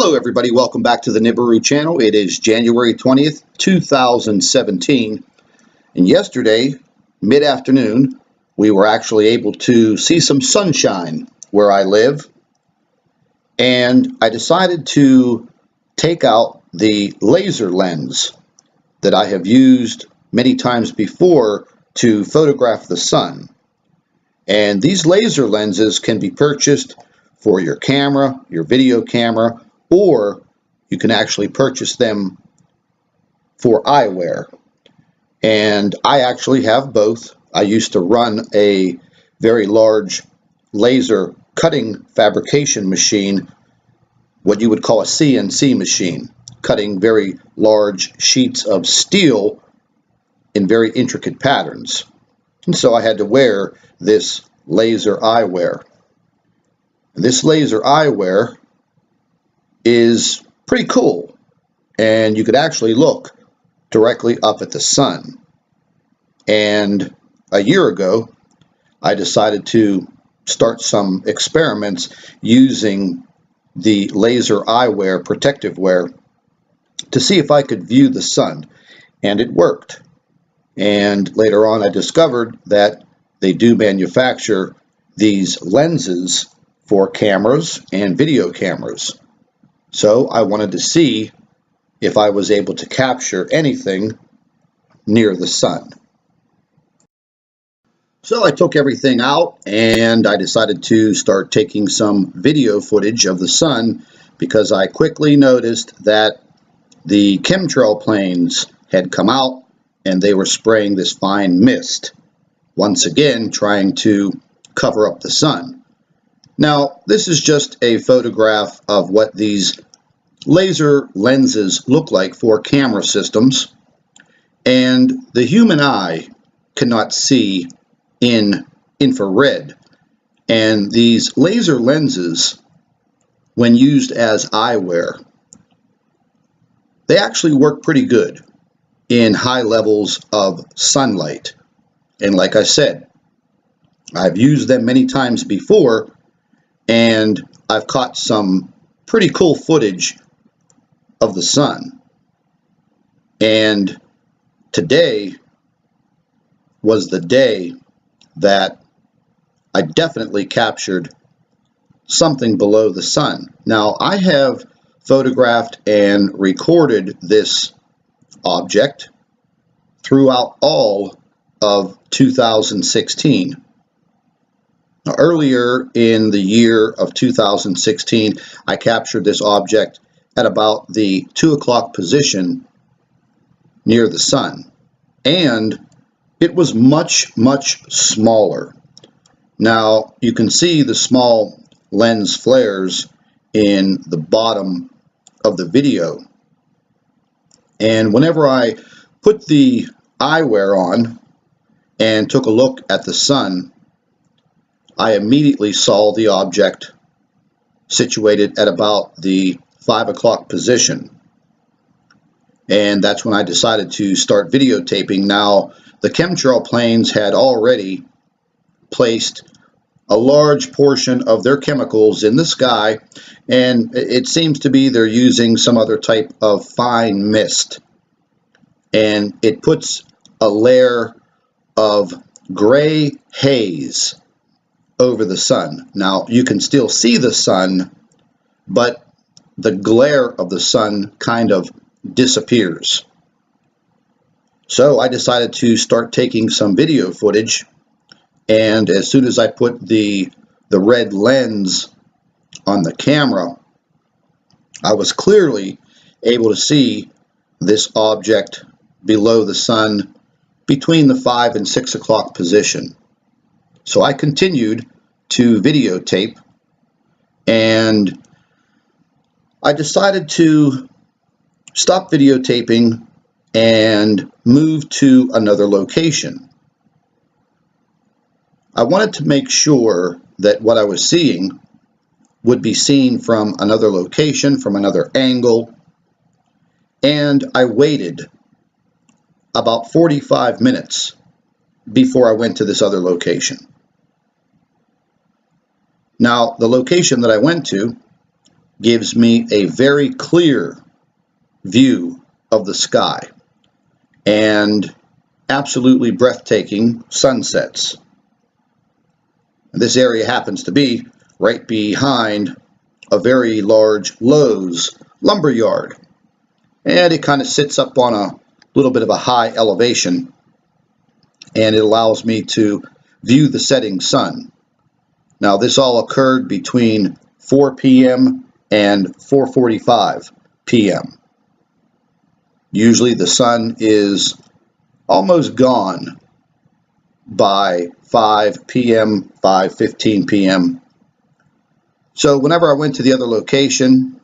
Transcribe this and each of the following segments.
Hello everybody, welcome back to the Nibiru channel. It is January 20th, 2017, and yesterday, mid-afternoon, we were actually able to see some sunshine where I live, and I decided to take out the laser lens that I have used many times before to photograph the sun. And these laser lenses can be purchased for your camera, your video camera, or you can actually purchase them for eyewear. And I actually have both. I used to run a very large laser cutting fabrication machine, what you would call a CNC machine, cutting very large sheets of steel in very intricate patterns. And so I had to wear this laser eyewear. This laser eyewear is pretty cool, and you could actually look directly up at the sun. And a year ago, I decided to start some experiments using the laser eyewear, protective wear, to see if I could view the sun, and it worked. And later on, I discovered that they do manufacture these lenses for cameras and video cameras. So I wanted to see if I was able to capture anything near the sun. So I took everything out and I decided to start taking some video footage of the sun, because I quickly noticed that the chemtrail planes had come out and they were spraying this fine mist, once again trying to cover up the sun. Now, this is just a photograph of what these laser lenses look like for camera systems, and the human eye cannot see in infrared. And these laser lenses, when used as eyewear, they actually work pretty good in high levels of sunlight. And like I said, I've used them many times before, and I've caught some pretty cool footage of the sun. And today was the day that I definitely captured something below the sun. Now, I have photographed and recorded this object throughout all of 2016. Now, earlier in the year of 2016, I captured this object at about the 2 o'clock position near the sun, and it was much smaller. Now you can see the small lens flares in the bottom of the video, and whenever I put the eyewear on and took a look at the sun, I immediately saw the object situated at about the 5 o'clock position. And that's when I decided to start videotaping. Now, the chemtrail planes had already placed a large portion of their chemicals in the sky, and it seems to be they're using some other type of fine mist. And it puts a layer of gray haze over the sun. Now, you can still see the sun, but the glare of the sun kind of disappears. So I decided to start taking some video footage, and as soon as I put the red lens on the camera, I was clearly able to see this object below the sun between the 5 and 6 o'clock position. So I continued to videotape, and I decided to stop videotaping and move to another location. I wanted to make sure that what I was seeing would be seen from another location, from another angle, and I waited about 45 minutes before I went to this other location. Now, the location that I went to gives me a very clear view of the sky and absolutely breathtaking sunsets. This area happens to be right behind a very large Lowe's lumber yard, and it kind of sits up on a little bit of a high elevation, and it allows me to view the setting sun. Now, this all occurred between 4 p.m. and 4:45 p.m. Usually the sun is almost gone by 5 p.m., 5:15 p.m. So whenever I went to the other location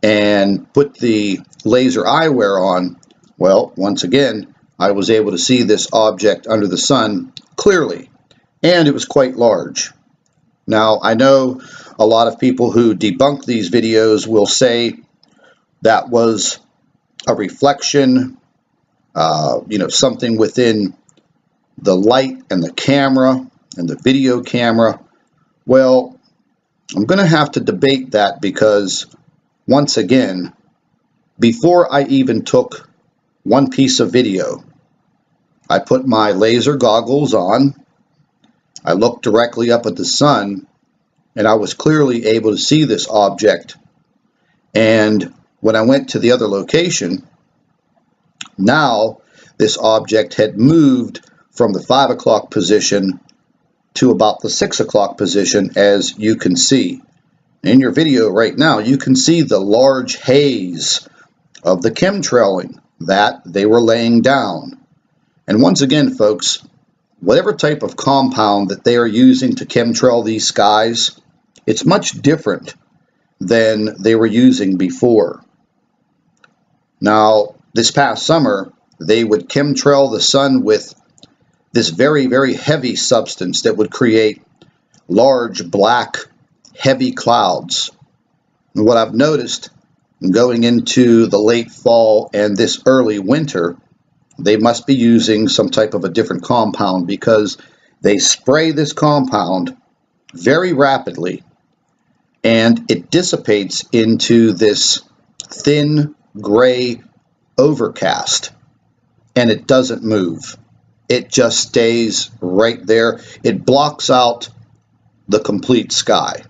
and put the laser eyewear on, well, once again, I was able to see this object under the sun clearly, and it was quite large. Now, I know a lot of people who debunk these videos will say that was a reflection, something within the light and the camera and the video camera. Well, I'm going to have to debate that because, once again, before I even took one piece of video, I put my laser goggles on, I looked directly up at the sun, and I was clearly able to see this object. And when I went to the other location, now this object had moved from the 5 o'clock position to about the 6 o'clock position, as you can see. In your video right now, you can see the large haze of the chemtrailing that they were laying down. And once again, folks, whatever type of compound that they are using to chemtrail these skies, it's much different than they were using before. Now, this past summer, they would chemtrail the sun with this very, very heavy substance that would create large, black, heavy clouds. And what I've noticed going into the late fall and this early winter, they must be using some type of a different compound, because they spray this compound very rapidly and it dissipates into this thin gray overcast, and it doesn't move. It just stays right there. It blocks out the complete sky.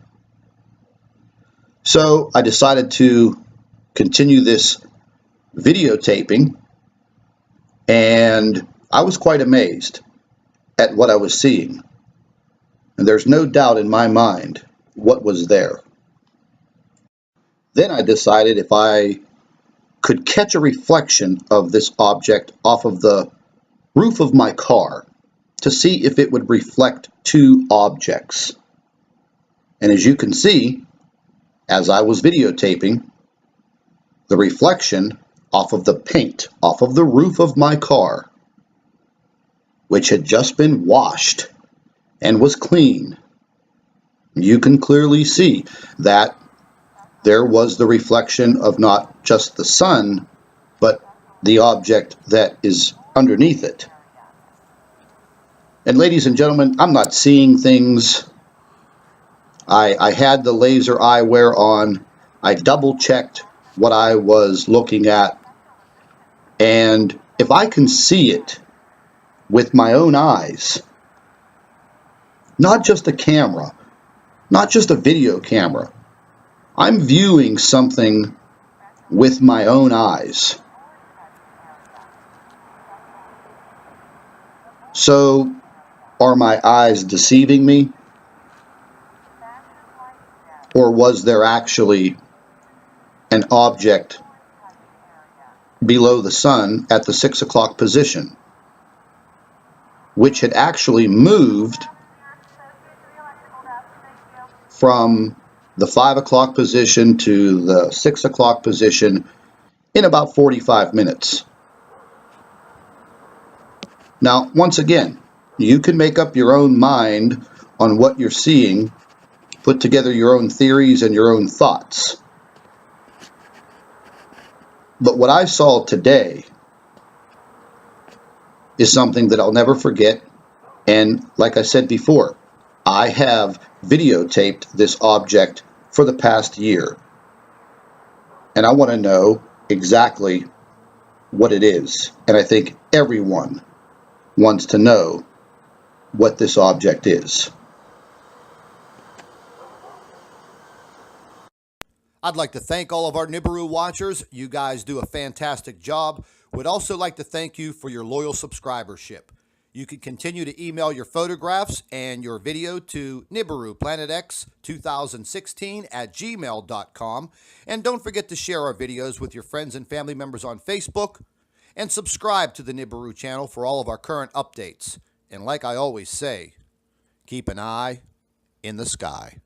So I decided to continue this videotaping, and I was quite amazed at what I was seeing. And there's no doubt in my mind what was there. Then I decided if I could catch a reflection of this object off of the roof of my car to see if it would reflect two objects. And as you can see, as I was videotaping, the reflection off of the paint, off of the roof of my car, which had just been washed and was clean, you can clearly see that there was the reflection of not just the sun, but the object that is underneath it. And ladies and gentlemen, I'm not seeing things. I had the laser eyewear on. I double checked what I was looking at. And if I can see it with my own eyes, not just a camera, not just a video camera, I'm viewing something with my own eyes. So, are my eyes deceiving me? Or was there actually an object below the sun at the 6 o'clock position, which had actually moved from the 5 o'clock position to the 6 o'clock position in about 45 minutes? Now, once again, you can make up your own mind on what you're seeing, put together your own theories and your own thoughts. But what I saw today is something that I'll never forget. And like I said before, I have videotaped this object for the past year. And I want to know exactly what it is. And I think everyone wants to know what this object is. I'd like to thank all of our Nibiru watchers. You guys do a fantastic job. Would also like to thank you for your loyal subscribership. You can continue to email your photographs and your video to NibiruPlanetX2016@gmail.com. And don't forget to share our videos with your friends and family members on Facebook. And subscribe to the Nibiru channel for all of our current updates. And like I always say, keep an eye in the sky.